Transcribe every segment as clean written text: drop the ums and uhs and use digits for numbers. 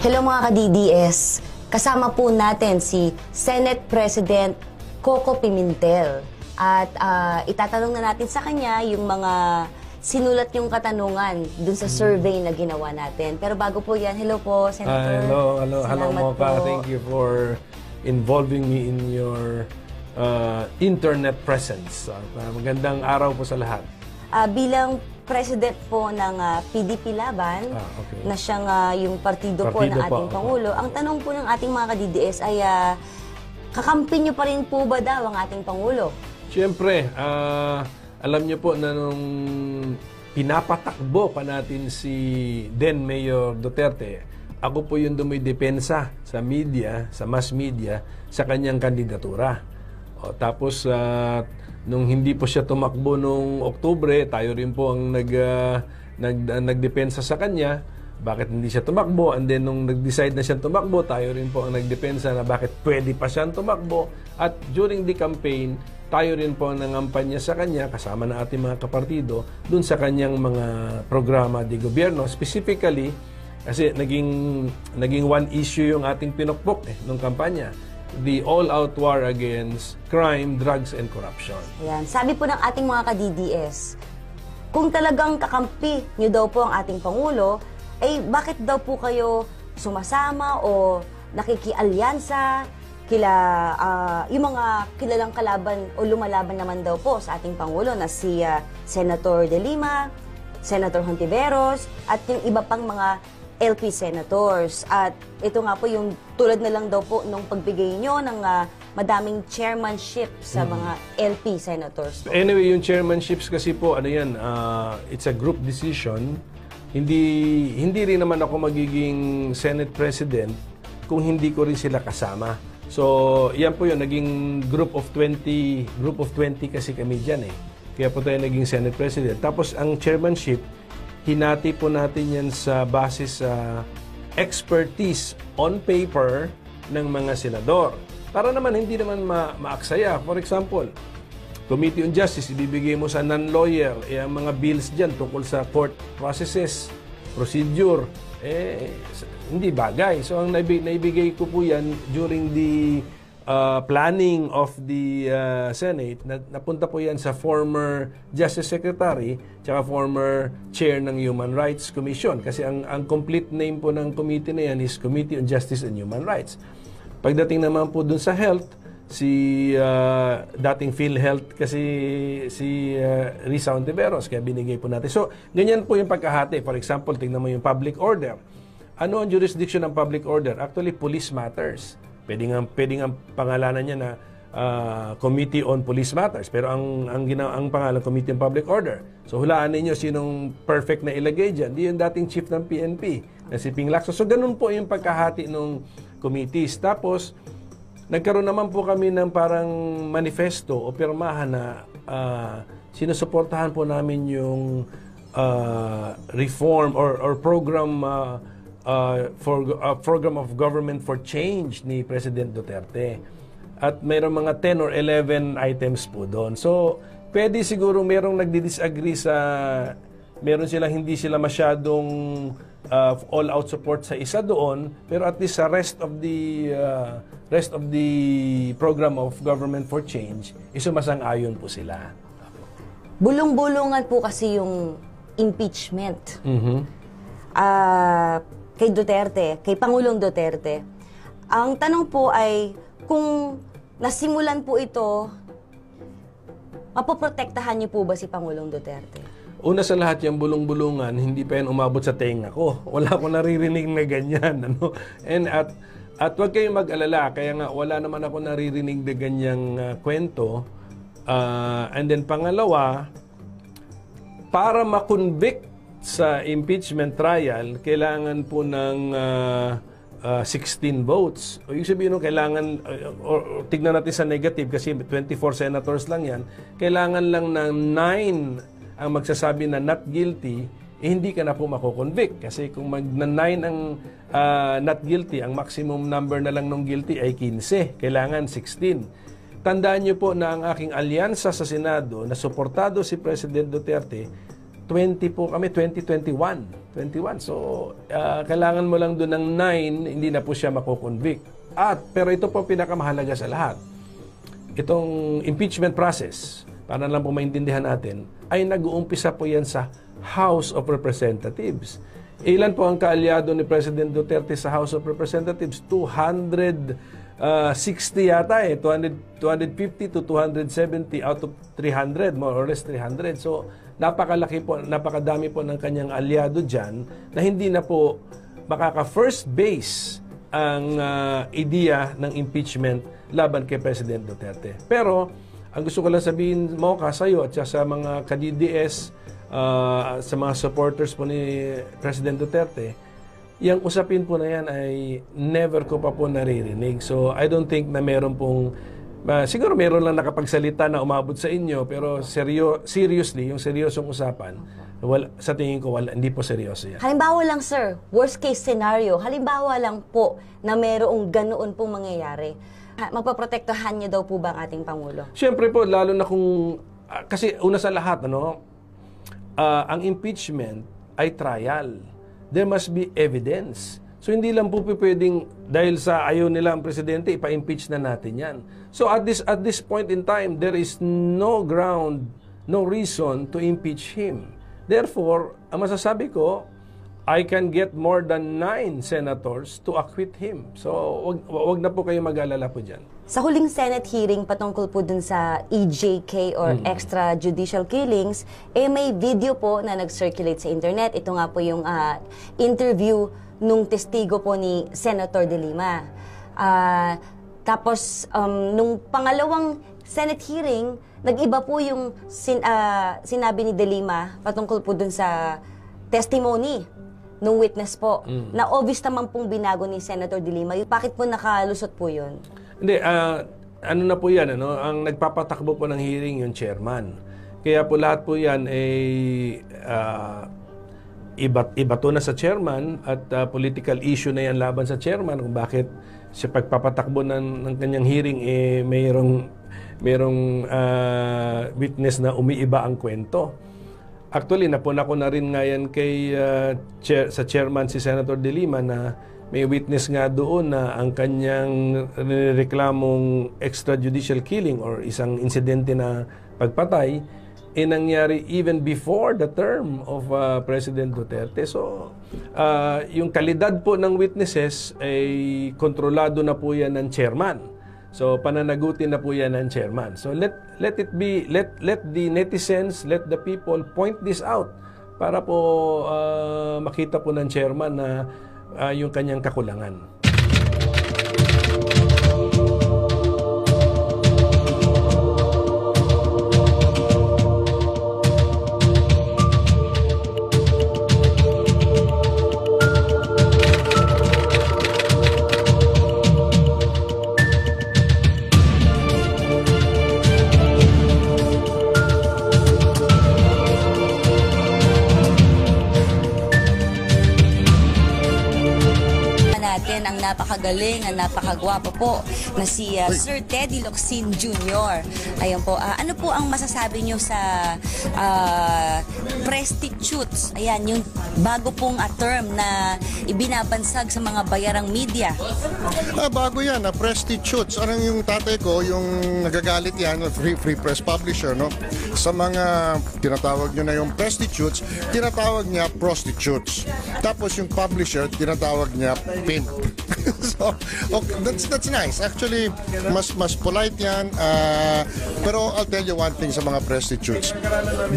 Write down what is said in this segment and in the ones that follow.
Hello mga ka-DDS, kasama po natin si Senate President Coco Pimentel at itatanong na natin sa kanya yung mga sinulat yung katanungan dun sa survey na ginawa natin. Pero bago po yan, hello po Senator. Hello Mocha. Thank you for involving me in your internet presence. Magandang araw po sa lahat. Bilang President po ng PDP Laban, na siyang yung partido po ng ating Pangulo. Ang tanong po ng ating mga ka-DDS ay, kakampi niyo pa rin po ba daw ang ating Pangulo? Siyempre, alam niyo po na nung pinapatakbo pa natin si then Mayor Duterte, ako po yung dumidepensa sa media, sa mass media, sa kanyang kandidatura. Tapos, nung hindi po siya tumakbo nung Oktubre, tayo rin po ang nagdepensa sa kanya. Bakit hindi siya tumakbo? And then, nung nag-decide na siya tumakbo, tayo rin po ang nagdepensa na bakit pwede pa siyang tumakbo. At during the campaign, tayo rin po ang nangampanya sa kanya, kasama na ating mga kapartido, dun sa kanyang mga programa de gobyerno. Specifically, kasi naging one issue yung ating pinukpok nung kampanya. The all-out war against crime, drugs, and corruption. Ayan. Sabi po ng ating mga ka-DDS, kung talagang kakampi niyo daw po ang ating Pangulo, bakit daw po kayo sumasama o nakikialyansa yung mga kilalang kalaban o lumalaban naman daw po sa ating Pangulo na si Senator De Lima, Senator Hontiveros, at yung iba pang mga LP senators. At ito nga po yung tulad na lang daw po nung pagbigay nyo ng madaming chairmanship sa mga LP senators. Anyway, yung chairmanships kasi po, it's a group decision. Hindi rin naman ako magiging Senate President kung hindi ko rin sila kasama. So, yan po yun, naging group of 20 kasi kami dyan Kaya po tayo naging Senate President. Tapos, ang chairmanship, hinati po natin yan sa basis sa expertise on paper ng mga senador. Para naman hindi naman maaksaya. For example, Committee on Justice, ibibigay mo sa non-lawyer, ang mga bills dyan tungkol sa court processes, procedure, hindi bagay. So, ang naibigay ko po yan during the planning of the Senate, napunta po yan sa former Justice Secretary tsaka former Chair ng Human Rights Commission. Kasi ang complete name po ng committee na yan is Committee on Justice and Human Rights. Pagdating naman po dun sa health, si dating PhilHealth kasi si Risa Hontiveros, kaya binigay po natin. So, ganyan po yung pagkahati. For example, tingnan mo yung public order. Ano ang jurisdiction ng public order? Actually, police matters. Pwedeng ang pangalanan niya na Committee on Police Matters. Pero ang pangalan, Committee on Public Order. So, hulaan ninyo sinong perfect na ilagay dyan. Di yung dating chief ng PNP, na si Ping Lacson. So, ganun po yung pagkahati ng committees. Tapos, nagkaroon naman po kami ng parang manifesto o pirmahan na sinusuportahan po namin yung reform or program program of government for change ni President Duterte. At mayroong mga 10 or 11 items po doon. So, pwede siguro merong nagdi-disagree meron silang hindi sila masyadong all-out support sa isa doon, pero at least sa rest of the program of government for change, isumasang-ayon po sila. Bulong-bulungan po kasi yung impeachment. Kay Duterte, kay Pangulong Duterte. Ang tanong po ay, kung nasimulan po ito, mapoprotektahan niyo po ba si Pangulong Duterte? Una sa lahat, yung bulong-bulungan, hindi pa yan umabot sa tenga ko. Wala akong naririnig na ganyan. At huwag kayong mag-alala, kaya nga wala naman ako naririnig na ganyang kwento. And then pangalawa, para makonvict sa impeachment trial, kailangan po ng 16 votes. O yung sabihin nung kailangan, or tignan natin sa negative kasi 24 senators lang yan, kailangan lang ng 9 ang magsasabi na not guilty, hindi ka na po mako-convict. Kasi kung mag-9 ang not guilty, ang maximum number na lang ng guilty ay 15. Kailangan 16. Tandaan niyo po na ang aking alyansa sa Senado na suportado si President Duterte, 20 po kami, 21. So, kailangan mo lang doon ng 9, hindi na po siya makukonvict. Pero ito po pinakamahalaga sa lahat. Itong impeachment process, para lang po maintindihan natin, ay nag-uumpisa po yan sa House of Representatives. Ilan po ang kaalyado ni President Duterte sa House of Representatives? 260 yata 250 to 270 out of 300, more or less 300. So, napakalaki po, napakadami po ng kanyang alyado dyan na hindi na po makaka-first base ang ideya ng impeachment laban kay President Duterte. Pero, ang gusto ko lang sabihin mo, sa'yo at sa mga ka-DDS, sa mga supporters po ni President Duterte, yung usapin po na yan ay never ko pa po naririnig. So, I don't think na meron pong, siguro meron lang nakapagsalita na umabot sa inyo, pero seriously, yung seryosong usapan, sa tingin ko, hindi po seryoso yan. Halimbawa lang, sir, worst case scenario, halimbawa lang po na merong ganoon pong mangyayari. Magpaprotektahan niyo daw po ba ang ating Pangulo? Siyempre po, lalo na kung, kasi una sa lahat, ang impeachment ay trial. There must be evidence. So, hindi lang po pwedeng, dahil sa ayaw nila ang presidente, ipa-impeach na natin yan. So, at this point in time, there is no ground, no reason to impeach him. Therefore, ang masasabi ko, I can get more than 9 senators to acquit him. So, wag na po kayo mag-alala po dyan. Sa huling Senate hearing patungkol po dun sa EJK or extrajudicial killings, may video po na nag-circulate sa internet. Ito nga po yung interview nung testigo po ni Senator De Lima. Tapos, nung pangalawang Senate hearing, nag-iba po yung sinabi ni De Lima patungkol po dun sa testimony nung witness po, na obvious naman pong binago ni Senator De Lima. Bakit po nakalusot po yun? Hindi, ano na po yan, ang nagpapatakbo po ng hearing yung chairman. Kaya po lahat po yan iba to na sa chairman at political issue na yan laban sa chairman kung bakit sa pagpapatakbo ng kanyang hearing mayroong witness na umiiba ang kwento. Actually, napuna ko na rin nga yan kay sa chairman si Senator De Lima na may witness nga doon na ang kanyang reklamong extrajudicial killing or isang insidente na pagpatay nangyari even before the term of President Duterte. So, yung kalidad po ng witnesses ay kontrolado na po yan ng chairman. So, pananagutin na po yan ng chairman. So, let the netizens, let the people point this out para po makita po ng chairman na yung kanyang kakulangan. Ang napakagaling, ang napakagwapo po na si Sir Teddy Locsin Jr. Ayun po, ano po ang masasabi nyo sa prostitutes? Ayan, yung bago pong term na ibinabansag sa mga bayarang media. Bago yan, prostitutes. Anong yung tatay ko, yung nagagalit yan, free press publisher, no? Sa mga tinatawag nyo na yung prostitutes, tinatawag niya prostitutes. Tapos yung publisher, tinatawag niya pimp. So, okay, that's nice. Actually, mas polite yan. Pero I'll tell you one thing sa mga prostitutes.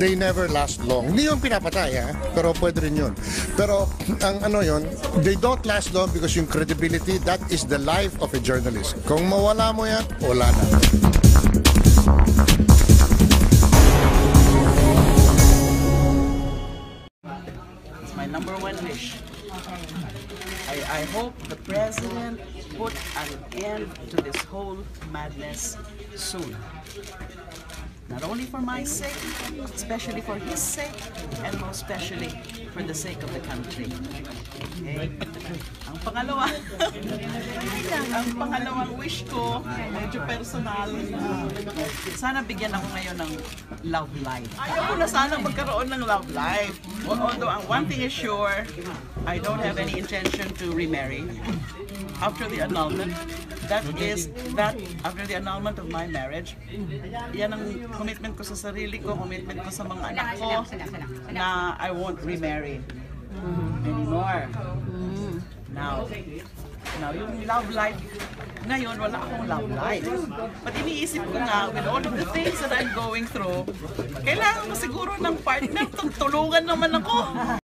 They never last long. Hindi yung pinapatay, ha? Pero pwede rin yun. Pero ang ano yun, they don't last long because yung credibility, that is the life of a journalist. Kung mawala mo yan, wala na. It's my number one wish. I hope the president put an end to this whole madness soon. Not only for my sake, especially for his sake, and most especially for the sake of the country. Okay? Ang pangalawa, ang pangalawang wish ko, medyo personal, sana bigyan ako ngayon ng love life. Ayaw ko na sana magkaroon ng love life. Although one thing is sure, I don't have any intention to remarry after the annulment. That after the annulment of my marriage, yan ang commitment ko sa sarili ko, commitment ko sa mga anak ko, na I won't remarry anymore. Now, yung love life, ngayon wala akong love life. But iniisip ko nga, with all of the things that I'm going through, kailangan ko siguro ng partner, tulungan naman ako.